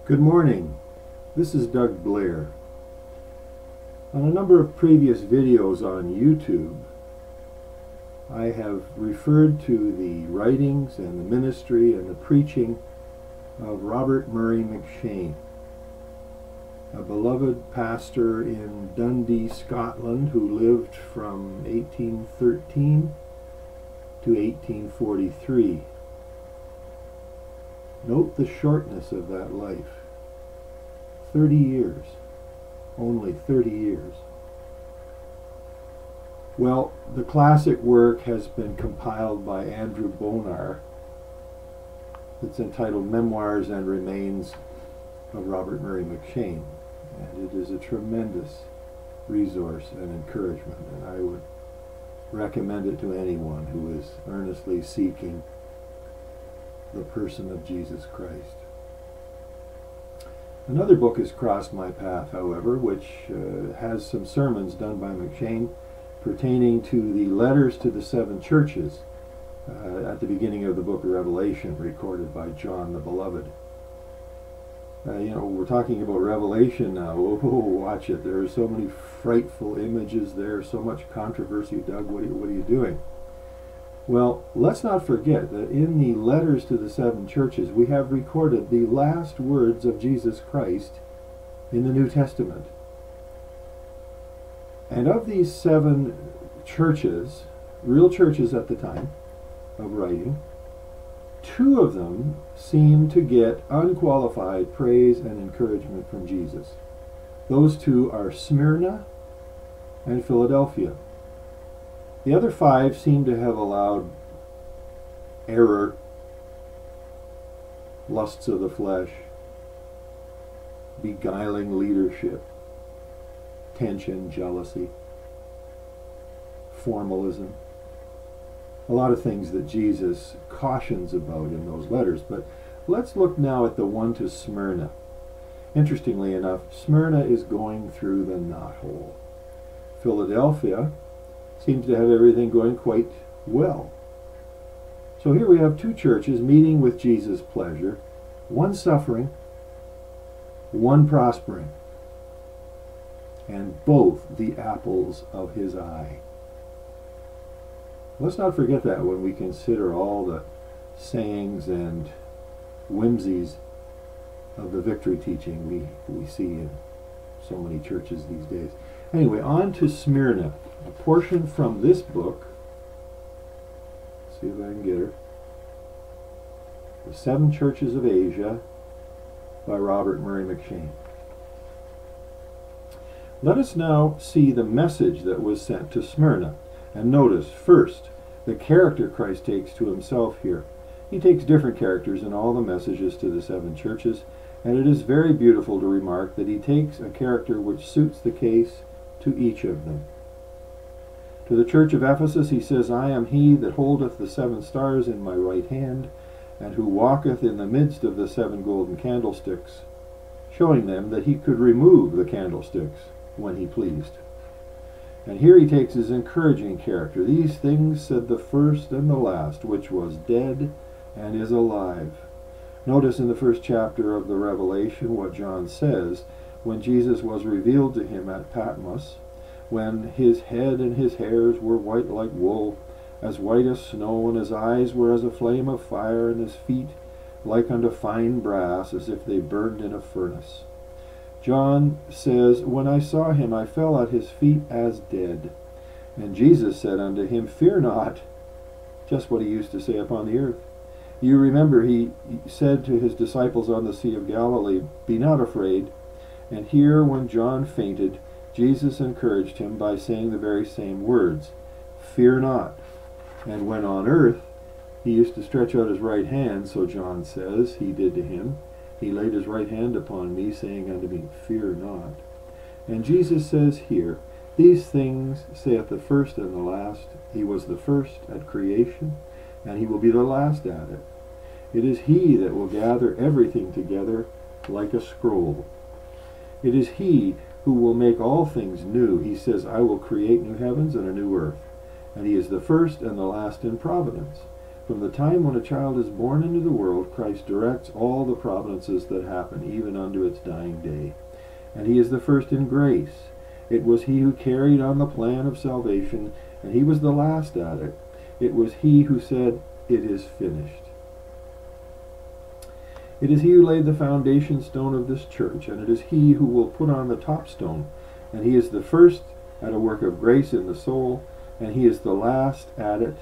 Good morning. This is Doug Blair. On a number of previous videos on YouTube, I have referred to the writings and the ministry and the preaching of Robert Murray McCheyne, a beloved pastor in Dundee, Scotland, who lived from 1813 to 1843. Note the shortness of that life. 30 years. Only 30 years. Well, the classic work has been compiled by Andrew Bonar. It's entitled Memoirs and Remains of Robert Murray McCheyne, and it is a tremendous resource and encouragement, and I would recommend it to anyone who is earnestly seeking the person of Jesus Christ. Another book has crossed my path, however, which has some sermons done by McCheyne pertaining to the letters to the seven churches at the beginning of the book of Revelation, recorded by John the Beloved. We're talking about Revelation now. Oh, watch it. There are so many frightful images there, so much controversy. Doug, what are you doing? Well, let's not forget that in the letters to the seven churches, we have recorded the last words of Jesus Christ in the New Testament. And of these seven churches, real churches at the time of writing, two of them seem to get unqualified praise and encouragement from Jesus. Those two are Smyrna and Philadelphia. The other five seem to have allowed error, lusts of the flesh, beguiling leadership, tension, jealousy, formalism, a lot of things that Jesus cautions about in those letters. But let's look now at the one to Smyrna. Interestingly enough, Smyrna is going through the knothole. Philadelphia seems to have everything going quite well. So here we have two churches meeting with Jesus' pleasure, one suffering, one prospering, and both the apples of his eye. Let's not forget that when we consider all the sayings and whimsies of the victory teaching we see in so many churches these days. Anyway, on to Smyrna. A portion from this book. Let's see if I can get her. The Seven Churches of Asia by Robert Murray McCheyne. Let us now see the message that was sent to Smyrna. And notice, first, the character Christ takes to himself here. He takes different characters in all the messages to the seven churches, and it is very beautiful to remark that he takes a character which suits the case to each of them. To the church of Ephesus he says, I am he that holdeth the seven stars in my right hand, and who walketh in the midst of the seven golden candlesticks, showing them that he could remove the candlesticks when he pleased. And here he takes his encouraging character. These things said the first and the last, which was dead and is alive. Notice in the first chapter of the Revelation what John says when Jesus was revealed to him at Patmos, when his head and his hairs were white like wool, as white as snow, and his eyes were as a flame of fire, and his feet like unto fine brass, as if they burned in a furnace. John says, when I saw him, I fell at his feet as dead. And Jesus said unto him, fear not. Just what he used to say upon the earth. You remember he said to his disciples on the Sea of Galilee, be not afraid. And here, when John fainted, Jesus encouraged him by saying the very same words, fear not. And when on earth, he used to stretch out his right hand, so John says he did to him. He laid his right hand upon me, saying unto me, fear not. And Jesus says here, these things saith the first and the last. He was the first at creation, and he will be the last at it. It is he that will gather everything together like a scroll. It is he who will make all things new. He says, I will create new heavens and a new earth. And he is the first and the last in providence. From the time when a child is born into the world, Christ directs all the providences that happen, even unto its dying day. And he is the first in grace. It was he who carried on the plan of salvation, and he was the last at it. It was he who said, "It is finished." It is he who laid the foundation stone of this church, and it is he who will put on the top stone. And he is the first at a work of grace in the soul, and he is the last at it.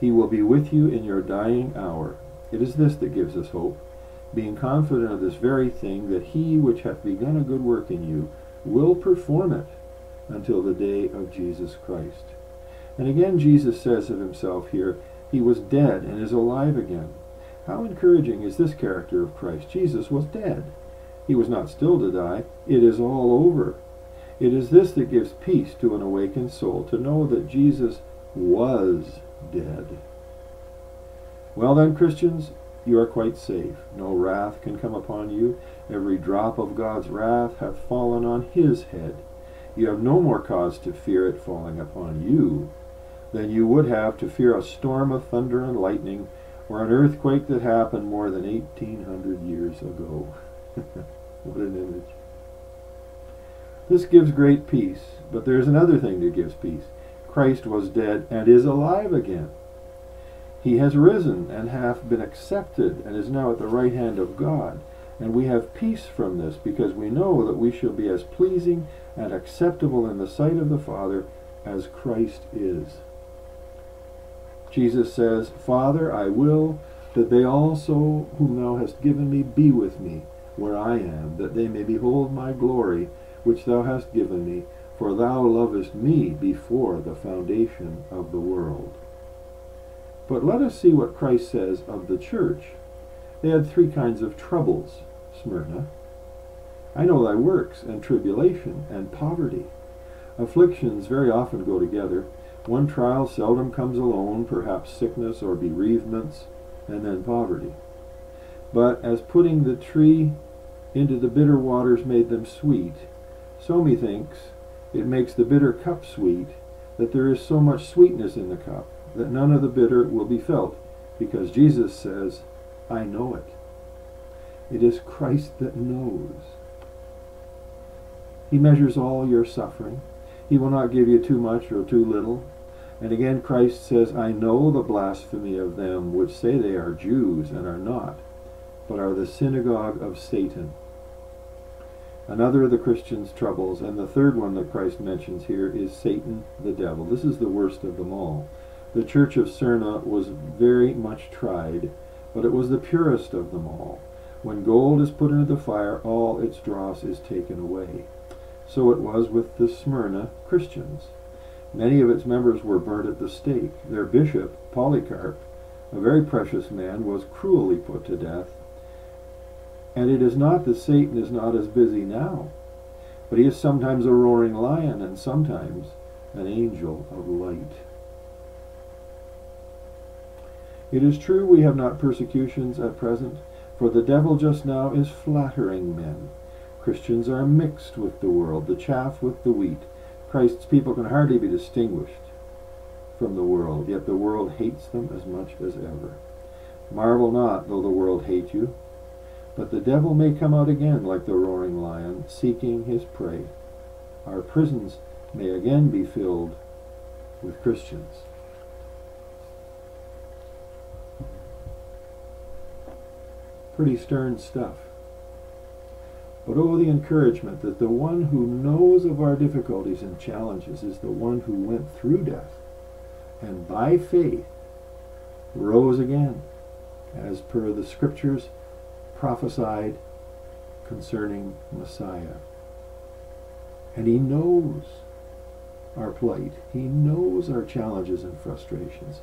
He will be with you in your dying hour. It is this that gives us hope, being confident of this very thing, that he which hath begun a good work in you will perform it until the day of Jesus Christ. And again Jesus says of himself here, he was dead and is alive again. How encouraging is this character of Christ? Jesus was dead. He was not still to die. It is all over. It is this that gives peace to an awakened soul, to know that Jesus was dead. Well then, Christians, you are quite safe. No wrath can come upon you. Every drop of God's wrath hath fallen on his head. You have no more cause to fear it falling upon you than you would have to fear a storm of thunder and lightning, or an earthquake that happened more than 1,800 years ago. What an image. This gives great peace, but there's another thing that gives peace. Christ was dead and is alive again. He has risen and hath been accepted and is now at the right hand of God. And we have peace from this, because we know that we shall be as pleasing and acceptable in the sight of the Father as Christ is. Jesus says, "Father, I will that they also whom thou hast given me be with me where I am, that they may behold my glory which thou hast given me, for thou lovest me before the foundation of the world." But let us see what Christ says of the church. They had 3 kinds of troubles, Smyrna. I know thy works, and tribulation, and poverty. Afflictions very often go together. One trial seldom comes alone, perhaps sickness or bereavements, and then poverty. But as putting the tree into the bitter waters made them sweet, so methinks it makes the bitter cup sweet, that there is so much sweetness in the cup, that none of the bitter will be felt, because Jesus says, "I know it." It is Christ that knows. He measures all your suffering. He will not give you too much or too little. And again Christ says, "I know the blasphemy of them which say they are Jews and are not, but are the synagogue of Satan." Another of the Christians' troubles, and the third one that Christ mentions here, is Satan, the devil. This is the worst of them all. The church of Smyrna was very much tried, but it was the purest of them all. When gold is put into the fire, all its dross is taken away. So it was with the Smyrna Christians. Many of its members were burnt at the stake. Their bishop, Polycarp, a very precious man, was cruelly put to death. And it is not that Satan is not as busy now, but he is sometimes a roaring lion and sometimes an angel of light. It is true we have not persecutions at present, for the devil just now is flattering men. Christians are mixed with the world, the chaff with the wheat. Christ's people can hardly be distinguished from the world, yet the world hates them as much as ever. Marvel not, though the world hate you, but the devil may come out again like the roaring lion, seeking his prey. Our prisons may again be filled with Christians. Pretty stern stuff. But oh, the encouragement that the one who knows of our difficulties and challenges is the one who went through death, and by faith rose again, as per the scriptures prophesied concerning Messiah. And he knows our plight. He knows our challenges and frustrations.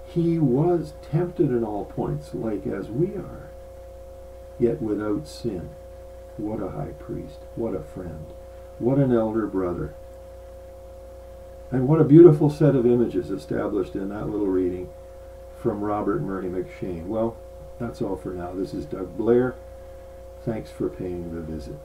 He was tempted in all points, like as we are, yet without sin. What a high priest, what a friend, what an elder brother. And what a beautiful set of images established in that little reading from Robert Murray McShane. Well, that's all for now. This is Doug Blair. Thanks for paying the visit.